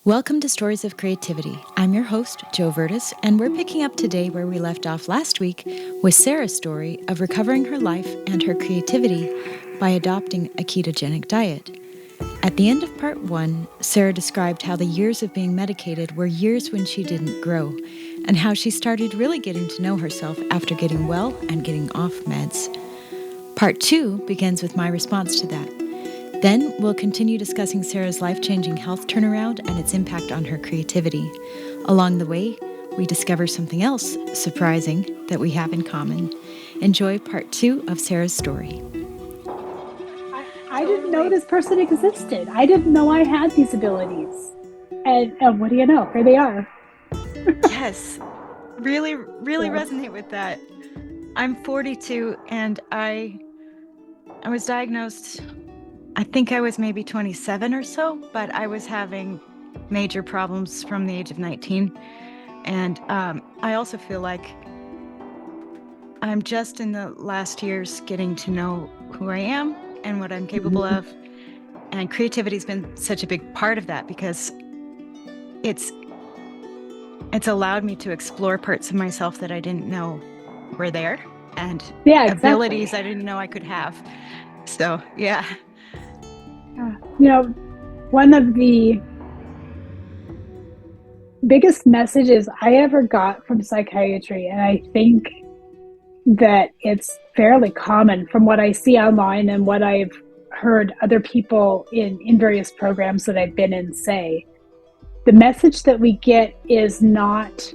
Welcome to Stories of Creativity. I'm your host, Jo Vertis, and we're picking up today where we left off last week with Sarah's story of recovering her life and her creativity by adopting a ketogenic diet. At the end of part 1, Sarah described how the years of being medicated were years when she didn't grow, and how she started really getting to know herself after getting well and getting off meds. Part 2 begins with my response to that. Then we'll continue discussing Sarah's life-changing health turnaround and its impact on her creativity. Along the way, we discover something else surprising that we have in common. Enjoy part 2 of Sarah's story. I didn't know this person existed. I didn't know I had these abilities. And what do you know? Here they are. Yes, really resonate with that. I'm 42 and I was diagnosed, I think I was maybe 27 or so, but I was having major problems from the age of 19. And I also feel like I'm just in the last years getting to know who I am and what I'm capable of. And creativity's been such a big part of that because it's allowed me to explore parts of myself that I didn't know were there and abilities I didn't know I could have. So, yeah. One of the biggest messages I ever got from psychiatry, and I think that it's fairly common from what I see online and what I've heard other people in various programs that I've been in say, the message that we get is not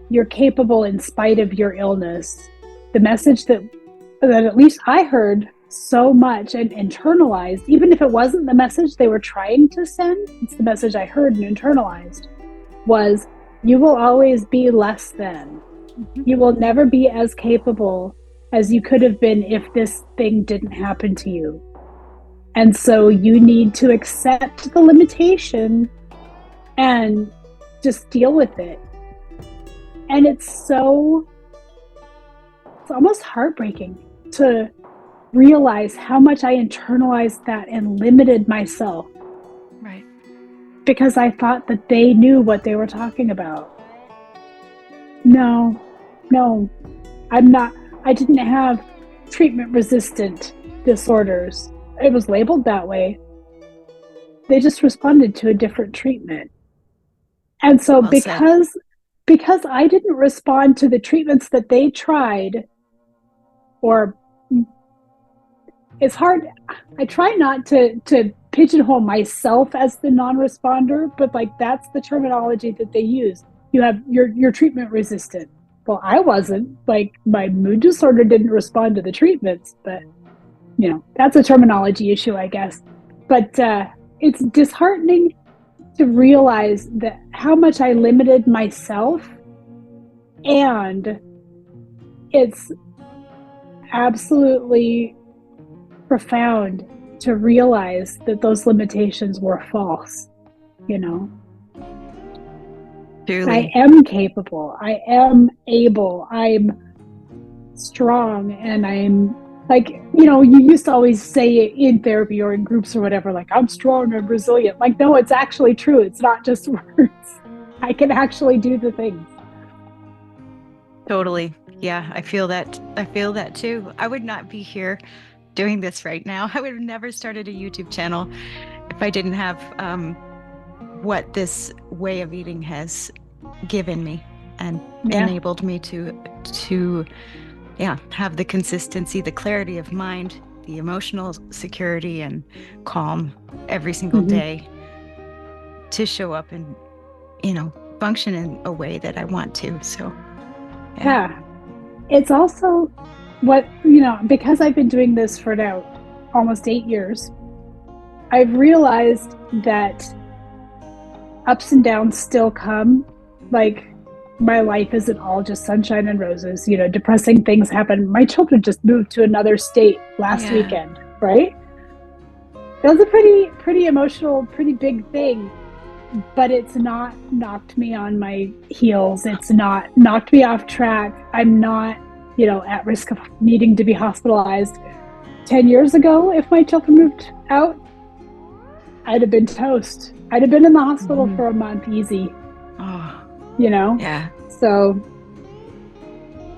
you're capable in spite of your illness. The message that at least I heard so much and internalized, even if it wasn't the message they were trying to send, it's the message I heard and internalized, was you will always be less than. You will never be as capable as you could have been if this thing didn't happen to you. And so you need to accept the limitation and just deal with it. And it's almost heartbreaking to realize how much I internalized that and limited myself. Right. Because I thought that they knew what they were talking about. No, I'm not. I didn't have treatment-resistant disorders. It was labeled that way. They just responded to a different treatment. And so because I didn't respond to the treatments that they tried, or it's hard. I try not to pigeonhole myself as the non-responder, but that's the terminology that they use. You're treatment resistant. Well, I wasn't. My mood disorder didn't respond to the treatments, but that's a terminology issue, I guess. But it's disheartening to realize that how much I limited myself, and it's absolutely profound to realize that those limitations were false. Truly. I am capable, I am able, I'm strong, and I'm you used to always say it in therapy or in groups or whatever, I'm strong, I'm resilient. No, it's actually true. It's not just words. I can actually do the things. Totally. Yeah, I feel that too. I would not be here doing this right now. I would have never started a YouTube channel if I didn't have what this way of eating has given me and enabled me to have the consistency, the clarity of mind, the emotional security and calm every single day to show up and function in a way that I want to. So yeah. It's also what, because I've been doing this for now almost 8 years, I've realized that ups and downs still come. My life isn't all just sunshine and roses. Depressing things happen. My children just moved to another state last weekend, right? That was a pretty emotional, pretty big thing, but it's not knocked me on my heels. It's not knocked me off track. I'm not at risk of needing to be hospitalized. 10 years ago, if my children moved out, I'd have been toast. I'd have been in the hospital for a month easy. Oh, You know? yeah. So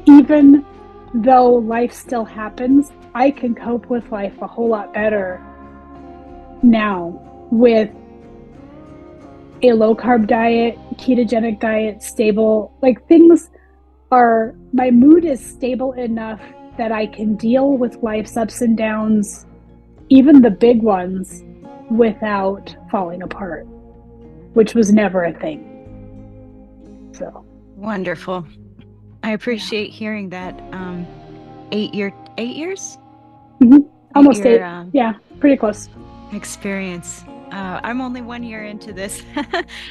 even though life still happens, I can cope with life a whole lot better now with a low carb diet, ketogenic diet, stable, like things are, my mood is stable enough that I can deal with life's ups and downs, even the big ones, without falling apart, which was never a thing. So Wonderful. I appreciate hearing that. 8 years? mm-hmm. Almost 8. Year, yeah, pretty close. Experience. I'm only 1 year into this,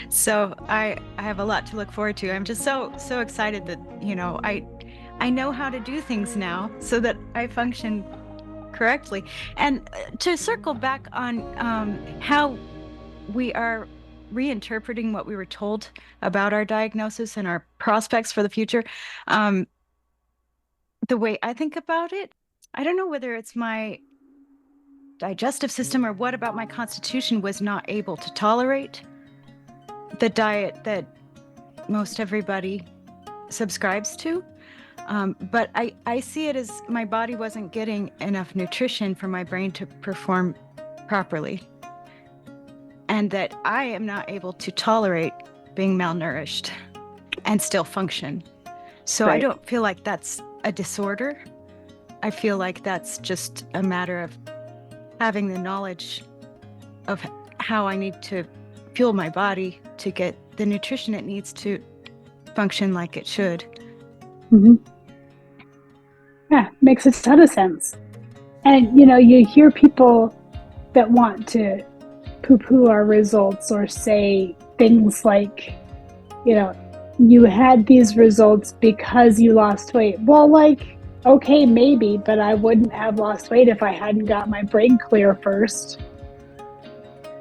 so I have a lot to look forward to. I'm just so excited that, I know how to do things now so that I function correctly. And to circle back on how we are reinterpreting what we were told about our diagnosis and our prospects for the future, the way I think about it, I don't know whether it's my digestive system or what about my constitution was not able to tolerate the diet that most everybody subscribes to. But I see it as my body wasn't getting enough nutrition for my brain to perform properly, and that I am not able to tolerate being malnourished and still function. So Right. I don't feel like that's a disorder. I feel like that's just a matter of having the knowledge of how I need to fuel my body to get the nutrition it needs to function like it should. Mm-hmm. Yeah, makes a ton of sense. And, you hear people that want to poo-poo our results or say things like, you had these results because you lost weight. Well, okay, maybe, but I wouldn't have lost weight if I hadn't got my brain clear first.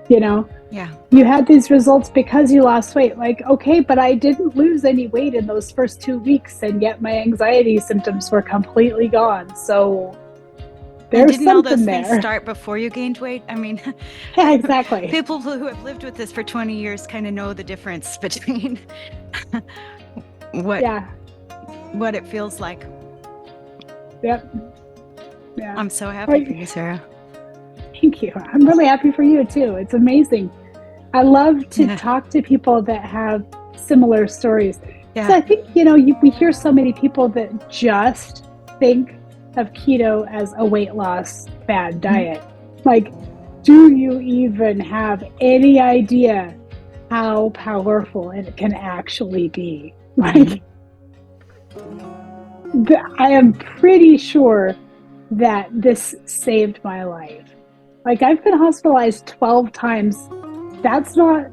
Yeah. You had these results because you lost weight. Okay, but I didn't lose any weight in those first 2 weeks, and yet my anxiety symptoms were completely gone. So there's didn't all those there. things start before you gained weight? I mean, yeah, exactly. People who have lived with this for 20 years kind of know the difference between what it feels like. Yep. Yeah. I'm so happy for you, Sarah. Thank you. I'm really happy for you too. It's amazing. I love to talk to people that have similar stories. Yeah. So I think, we hear so many people that just think of keto as a weight loss fad diet. Do you even have any idea how powerful it can actually be? I am pretty sure that this saved my life. I've been hospitalized 12 times. That's not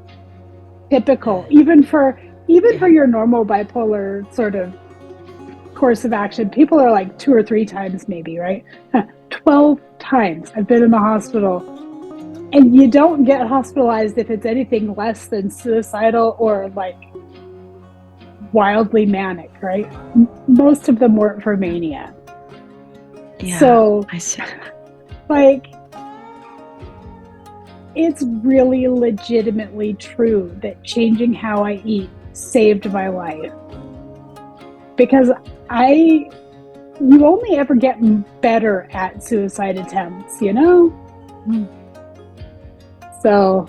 typical, even for your normal bipolar sort of course of action. People are 2 or 3 times maybe, right? 12 times I've been in the hospital. And you don't get hospitalized if it's anything less than suicidal or wildly manic, right? Most of them weren't for mania. Yeah, so I see. It's really legitimately true that changing how I eat saved my life. Because you only ever get better at suicide attempts, So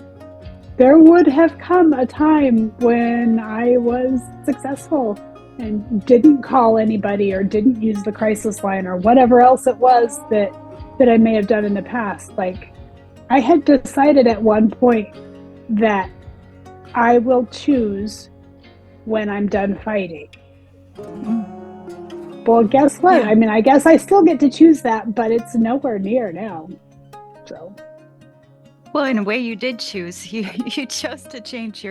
there would have come a time when I was successful and didn't call anybody or didn't use the crisis line or whatever else it was that I may have done in the past. I had decided at one point that I will choose when I'm done fighting. Well, guess what? Yeah. I mean, I guess I still get to choose that, but it's nowhere near now. So. Well, in a way, you did choose. You chose to change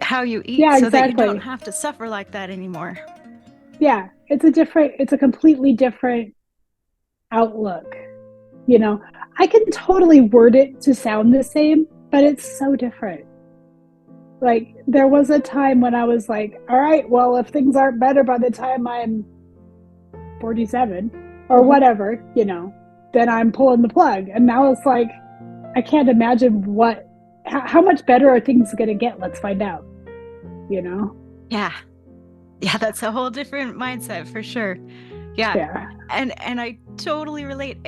how you eat, so that you don't have to suffer like that anymore. Yeah, it's a completely different outlook. I can totally word it to sound the same, but it's so different. There was a time when I was all right, well, if things aren't better by the time I'm 47 or whatever, then I'm pulling the plug. And now it's I can't imagine what how much better are things going to get? Let's find out, you know? Yeah. Yeah, that's a whole different mindset for sure. Yeah. And I totally relate.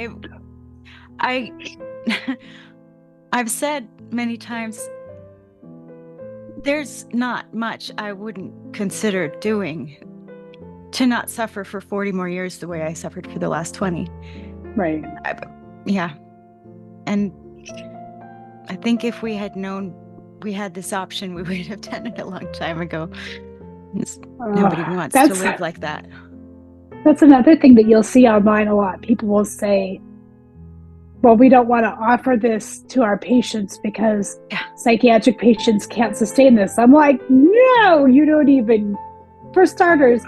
I've said many times, there's not much I wouldn't consider doing to not suffer for 40 more years the way I suffered for the last 20. Right. Yeah. And I think if we had known we had this option, we would have done it a long time ago. Nobody wants to live like that. That's another thing that you'll see online a lot. People will say, well, we don't want to offer this to our patients because psychiatric patients can't sustain this. I'm like, no, you don't even. For starters,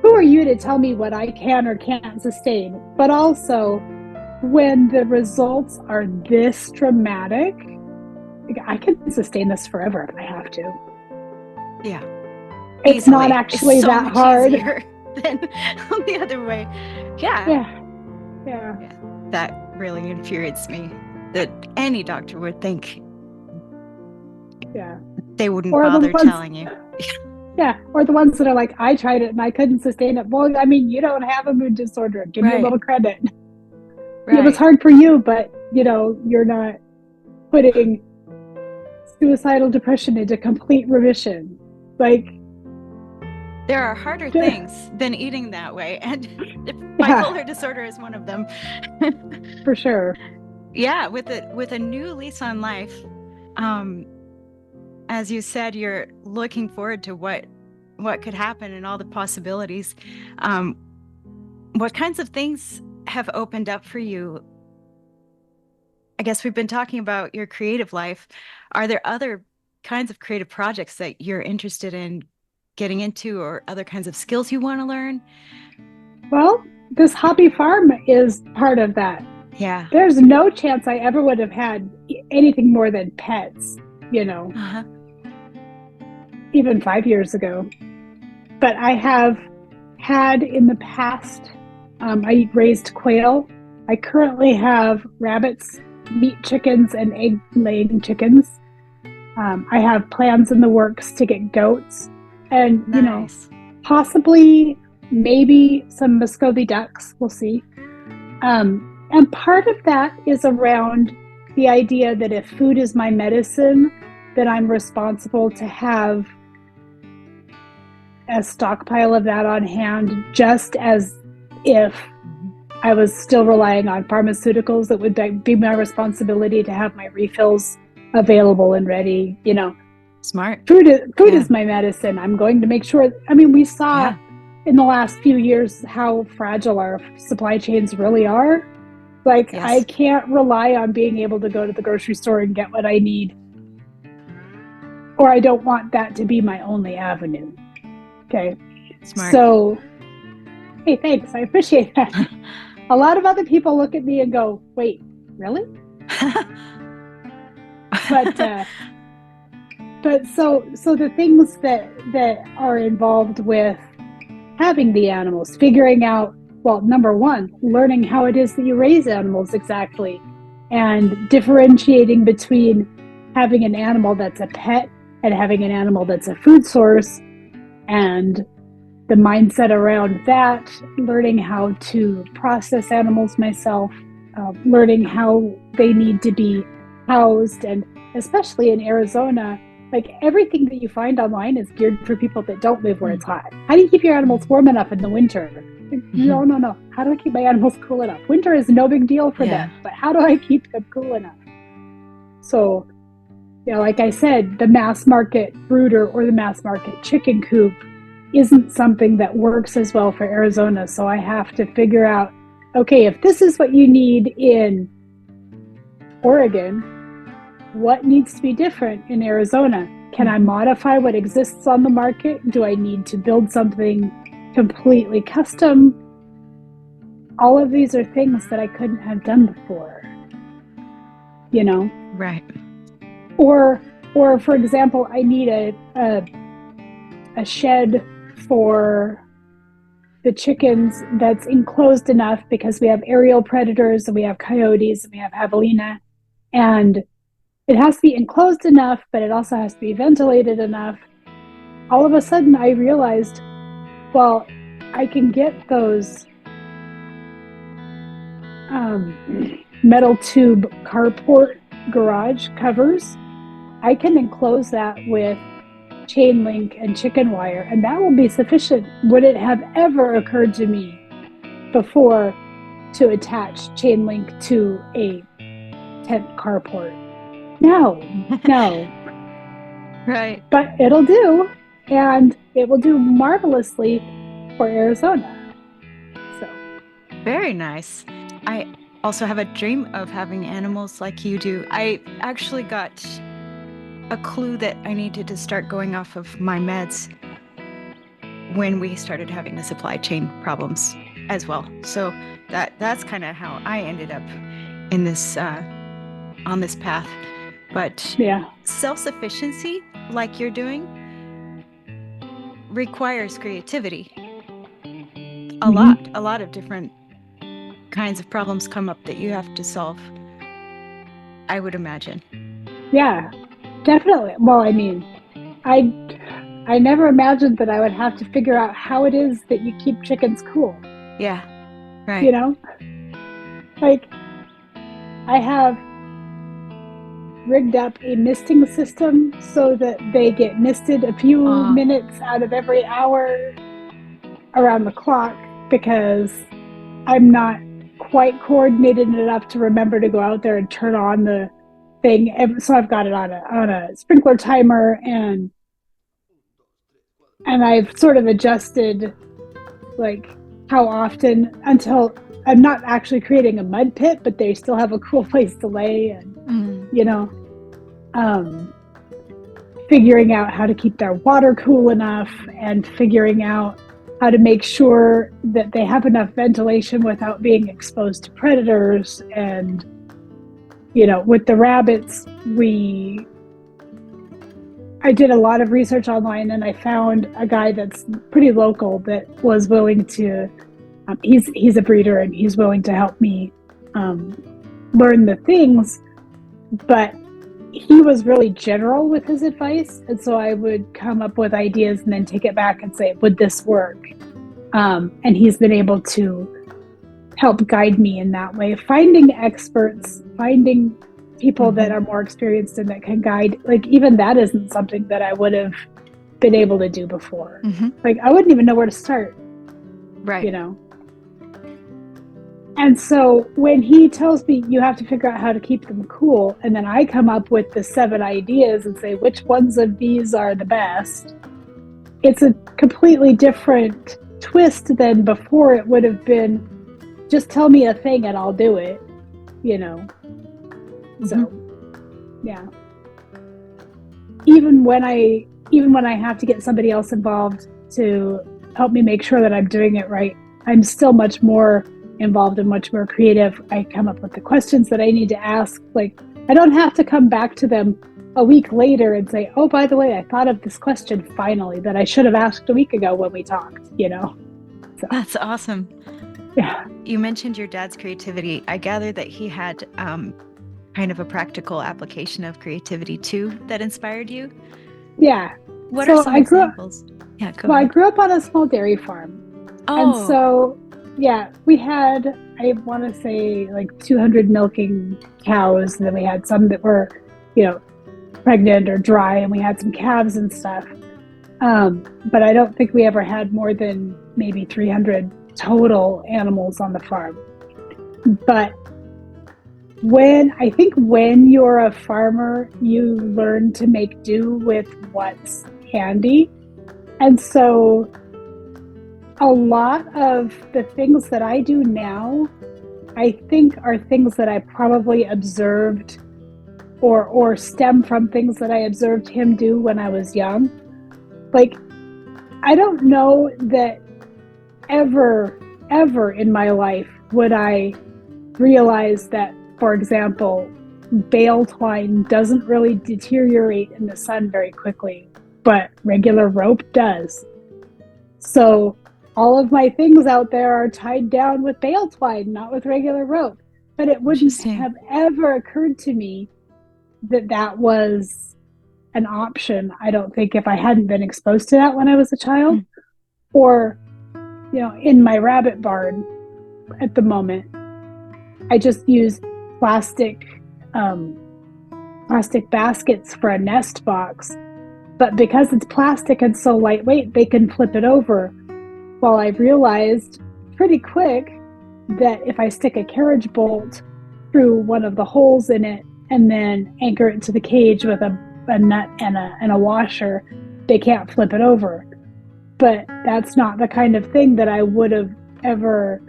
who are you to tell me what I can or can't sustain? But also, when the results are this dramatic, I can sustain this forever if I have to. Yeah. It's easily. Not actually it's so that much hard. Easier than the other way. Yeah. That really infuriates me, that any doctor would think. Yeah. They wouldn't bother telling you. Yeah. Or the ones that are like, I tried it and I couldn't sustain it. Well, I mean, you don't have a mood disorder. Give me a little credit. Right. It was hard for you, but you're not putting suicidal depression into complete remission. Like, there are harder things than eating that way, and bipolar disorder is one of them. For sure. Yeah, with a new lease on life, as you said, you're looking forward to what could happen and all the possibilities. What kinds of things have opened up for you? I guess we've been talking about your creative life. Are there other kinds of creative projects that you're interested in getting into, or other kinds of skills you want to learn? Well, this hobby farm is part of that. Yeah. There's no chance I ever would have had anything more than pets, even 5 years ago. But I have had in the past, I raised quail. I currently have rabbits, meat chickens, and egg-laying chickens. I have plans in the works to get goats. And, possibly, maybe some Muscovy ducks. We'll see. And part of that is around the idea that if food is my medicine, then I'm responsible to have a stockpile of that on hand, just as if I was still relying on pharmaceuticals. It would be my responsibility to have my refills available and ready, Smart. Food is my medicine. I'm going to make sure. I mean, we saw in the last few years how fragile our supply chains really are. Like, I can't rely on being able to go to the grocery store and get what I need. Or I don't want that to be my only avenue. Okay. Smart. So, hey, thanks. I appreciate that. A lot of other people look at me and go, wait, really? But so the things that are involved with having the animals, figuring out, well, number one, learning how it is that you raise animals exactly, and differentiating between having an animal that's a pet and having an animal that's a food source, and the mindset around that, learning how to process animals myself, learning how they need to be housed, and especially in Arizona, like, everything that you find online is geared for people that don't live where it's hot. How do you keep your animals warm enough in the winter? No. How do I keep my animals cool enough? Winter is no big deal for them, but how do I keep them cool enough? So, like I said, the mass market brooder or the mass market chicken coop isn't something that works as well for Arizona. So I have to figure out, okay, if this is what you need in Oregon, what needs to be different in Arizona? Can I modify what exists on the market? Do I need to build something completely custom? All of these are things that I couldn't have done before, Right. Or for example, I need a shed for the chickens that's enclosed enough because we have aerial predators and we have coyotes and we have javelina, and it has to be enclosed enough, but it also has to be ventilated enough. All of a sudden I realized, well, I can get those metal tube carport garage covers. I can enclose that with chain link and chicken wire, and that will be sufficient. Would it have ever occurred to me before to attach chain link to a tent carport? No. Right. But it'll do, and it will do marvelously for Arizona. So very nice. I also have a dream of having animals like you do. I actually got a clue that I needed to start going off of my meds when we started having the supply chain problems as well. So that's kind of how I ended up in this on this path. But yeah, self-sufficiency, like you're doing, requires creativity. A lot of different kinds of problems come up that you have to solve, I would imagine. Yeah, definitely. Well, I mean, I never imagined that I would have to figure out how it is that you keep chickens cool. Yeah, right. You know, like I have rigged up a misting system so that they get misted a few minutes out of every hour around the clock, because I'm not quite coordinated enough to remember to go out there and turn on the thing. So I've got it on a sprinkler timer, and I've sort of adjusted like how often, until I'm not actually creating a mud pit, but they still have a cool place to lay, and you know, figuring out how to keep their water cool enough, and figuring out how to make sure that they have enough ventilation without being exposed to predators. And, you know, with the rabbits, I did a lot of research online, and I found a guy that's pretty local that was willing to, he's a breeder, and he's willing to help me learn the things, but he was really general with his advice. And so I would come up with ideas and then take it back and say, would this work? And he's been able to help guide me in that way. Finding experts, finding people that are more experienced and that can guide, like even that isn't something that I would have been able to do before. Like I wouldn't even know where to start. Right. You know? And so when he tells me you have to figure out how to keep them cool, and then I come up with the 7 ideas and say which ones of these are the best, it's a completely different twist than before. It would have been just tell me a thing and I'll do it, you know. So yeah. Even when I have to get somebody else involved to help me make sure that I'm doing it right, I'm still much more involved and much more creative. I come up with the questions that I need to ask. Like I don't have to come back to them a week later and say, oh, by the way, I thought of this question finally that I should have asked a week ago when we talked, you know. So. That's awesome. Yeah. You mentioned your dad's creativity. I gather that he had kind of a practical application of creativity too that inspired you. Yeah. What are some examples? Yeah, go ahead. I grew up on a small dairy farm. And so yeah, we had, I want to say like 200 milking cows, and then we had some that were, you know, pregnant or dry, and we had some calves and stuff. But I don't think we ever had more than maybe 300 total animals on the farm. But when you're a farmer, you learn to make do with what's handy. And so a lot of the things that I do now, I think are things that I probably observed or stem from things that I observed him do when I was young. Like, I don't know that ever in my life would I realize that, for example, bale twine doesn't really deteriorate in the sun very quickly, but regular rope does. So all of my things out there are tied down with bale twine, not with regular rope. But it wouldn't have ever occurred to me that was an option. I don't think if I hadn't been exposed to that when I was a child, or, in my rabbit barn at the moment, I just use plastic baskets for a nest box. But because it's plastic and so lightweight, they can flip it over. Well, I realized pretty quick that if I stick a carriage bolt through one of the holes in it and then anchor it to the cage with a nut and a washer, they can't flip it over. But that's not the kind of thing that I would have ever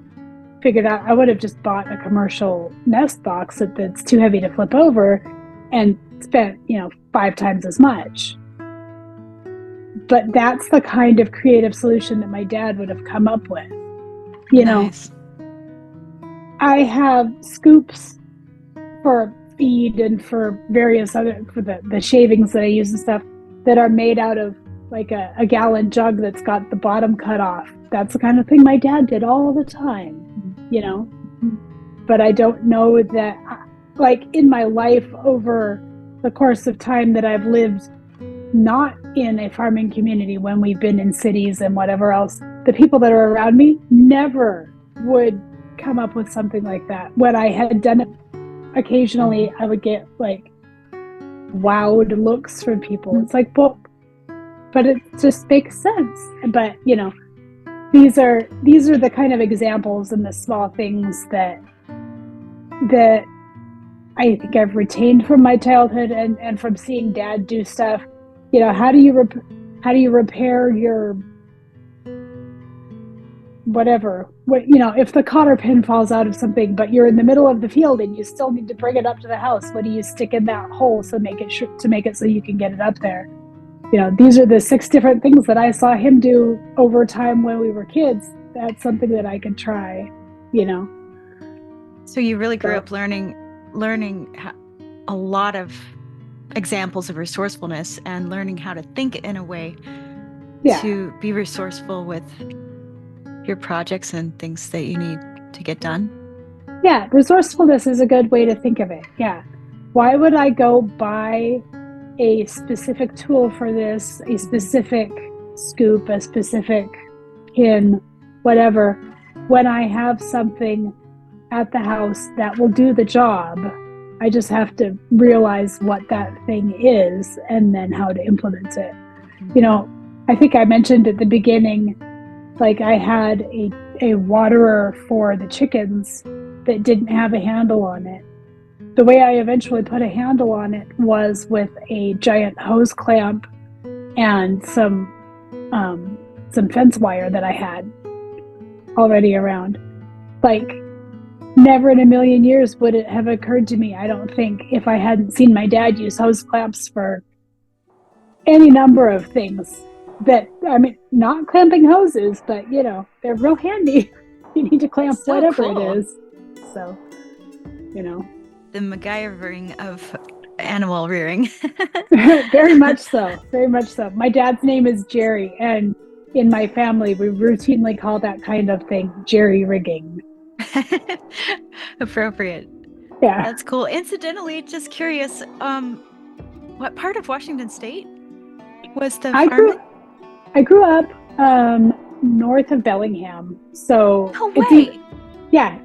figured out. I would have just bought a commercial nest box that's too heavy to flip over and spent, 5 times as much. But that's the kind of creative solution that my dad would have come up with. Nice. I have scoops for feed and for various other, for the shavings that I use and stuff, that are made out of like a gallon jug that's got the bottom cut off. That's the kind of thing my dad did all the time, But I don't know that, like, in my life over the course of time that I've lived not in a farming community, when we've been in cities and whatever else, the people that are around me never would come up with something like that. When I had done it occasionally, I would get like wowed looks from people. It's like, well, but it just makes sense. But these are the kind of examples and the small things that I think I've retained from my childhood and from seeing Dad do stuff. How do you repair your whatever? If the cotter pin falls out of something, but you're in the middle of the field and you still need to bring it up to the house, what do you stick in that hole to make it so you can get it up there? These are the 6 different things that I saw him do over time when we were kids. That's something that I could try. So you really grew up learning a lot of examples of resourcefulness and learning how to think in a way to be resourceful with your projects and things that you need to get done. Yeah, resourcefulness is a good way to think of it. Yeah. Why would I go buy a specific tool for this, a specific scoop, a specific pin, whatever, when I have something at the house that will do the job? I just have to realize what that thing is and then how to implement it. I think I mentioned at the beginning, like, I had a waterer for the chickens that didn't have a handle on it. The way I eventually put a handle on it was with a giant hose clamp and some fence wire that I had already around. Like, never in a million years would it have occurred to me, I don't think, if I hadn't seen my dad use hose clamps for any number of things. Not clamping hoses, but they're real handy. You need to clamp whatever it is. So, the MacGyvering of animal rearing. Very much so. Very much so. My dad's name is Jerry, and in my family, we routinely call that kind of thing jerry rigging. Appropriate. Yeah. That's cool. Incidentally, just curious, what part of Washington State was the farm? I grew up north of Bellingham. So no way.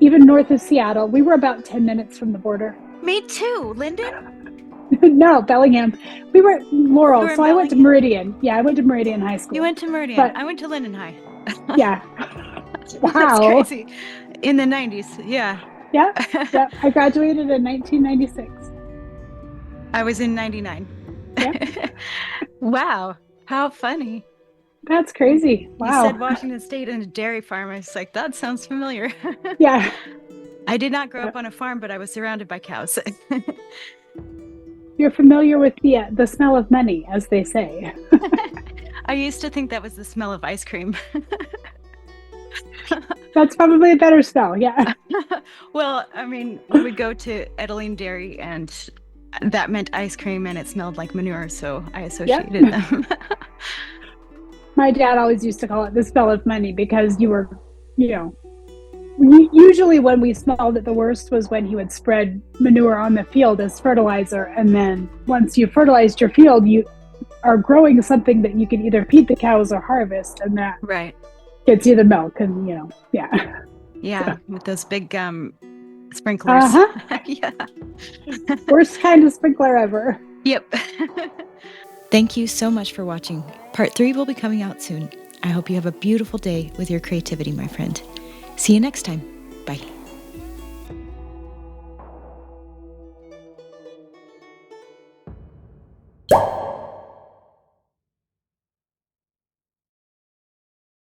Even north of Seattle. We were about 10 minutes from the border. Me too. Linden? No, Bellingham. We were Laurel. So Bellingham? I went to Meridian. Yeah, I went to Meridian High School. You went to Meridian. But I went to Linden High. Yeah. Wow. That's crazy. In the 90s. Yeah. Yeah. I graduated in 1996. I was in 99. Yeah. Wow. How funny. That's crazy. Wow. You said Washington State and a dairy farm. I was like, that sounds familiar. Yeah. I did not grow up on a farm, but I was surrounded by cows. You're familiar with the smell of money, as they say. I used to think that was the smell of ice cream. That's probably a better smell, yeah. Well, we would go to Edeline Dairy, and that meant ice cream, and it smelled like manure, so I associated them. My dad always used to call it the smell of money because you were, Usually when we smelled it the worst was when he would spread manure on the field as fertilizer. And then once you fertilized your field, you are growing something that you can either feed the cows or harvest. And that Right. gets you the milk. And, yeah. Yeah. With those big sprinklers. Uh-huh. Yeah. Worst kind of sprinkler ever. Yep. Thank you so much for watching. Part 3 will be coming out soon. I hope you have a beautiful day with your creativity, my friend. See you next time. Bye.